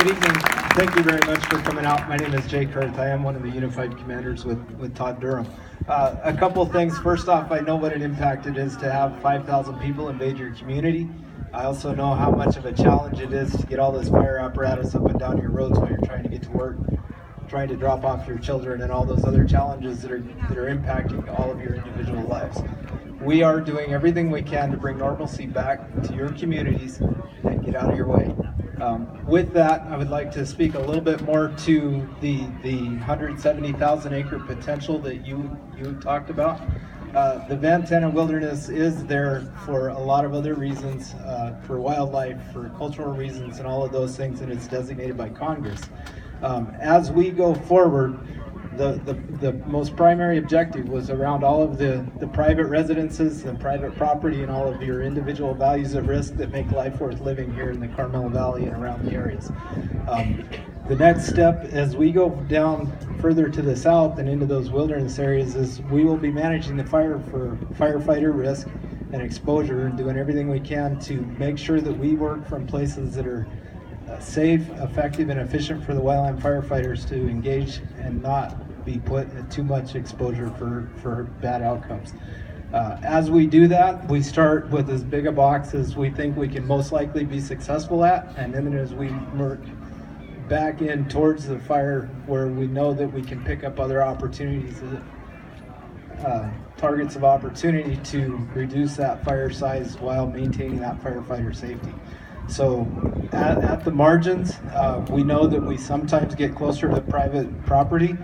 Good evening. Thank you very much for coming out. My name is Jay Kurth. I am one of the Unified Commanders with Todd Durham. A couple things. First off, I know what an impact it is to have 5,000 people invade your community. I also know how much of a challenge it is to get all this fire apparatus up and down your roads while you're trying to get to work, trying to drop off your children, and all those other challenges that are impacting all of your individual lives. We are doing everything we can to bring normalcy back to your communities and get out of your way. With that, I would like to speak a little bit more to the 170,000 acre potential that you talked about. The Van Tanna Wilderness is there for a lot of other reasons, for wildlife, for cultural reasons, and all of those things, and it's designated by Congress. As we go forward, the most primary objective was around all of the private residences and private property and all of your individual values of risk that make life worth living here in the Carmel Valley and around the areas. The next step as we go down further to the south and into those wilderness areas is we will be managing the fire for firefighter risk and exposure and doing everything we can to make sure that we work from places that are safe, effective, and efficient for the wildland firefighters to engage and not be put at too much exposure for bad outcomes. As we do that, we start with as big a box as we think we can most likely be successful at, and then as we work back in towards the fire where we know that we can pick up other opportunities, targets of opportunity to reduce that fire size while maintaining that firefighter safety. So at the margins, we know that we sometimes get closer to private property,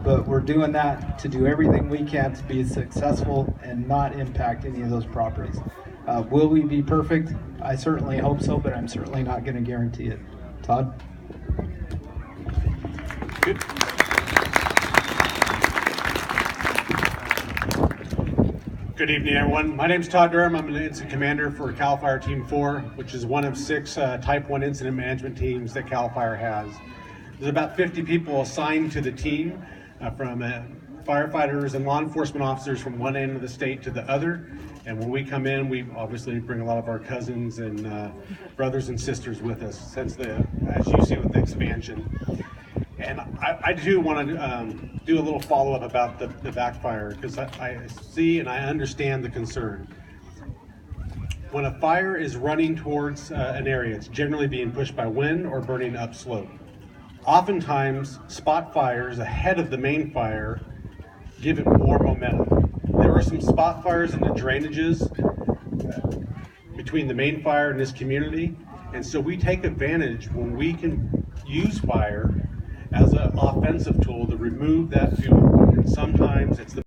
but we're doing that to do everything we can to be successful and not impact any of those properties. Will we be perfect? I certainly hope so, but I'm certainly not going to guarantee it. Todd? Good. Good evening, everyone. My name is Todd Durham. I'm an incident commander for CAL FIRE Team 4, which is one of 6 Type 1 incident management teams that CAL FIRE has. There's about 50 people assigned to the team from firefighters and law enforcement officers from one end of the state to the other. And when we come in, we obviously bring a lot of our cousins and brothers and sisters with us, since as you see with the expansion. And I do want to do a little follow-up about the backfire, because I see and I understand the concern. When a fire is running towards an area, it's generally being pushed by wind or burning upslope. Oftentimes, spot fires ahead of the main fire give it more momentum. There are some spot fires in the drainages between the main fire and this community, and so we take advantage when we can use fire as an offensive tool to remove that fuel. And sometimes it's the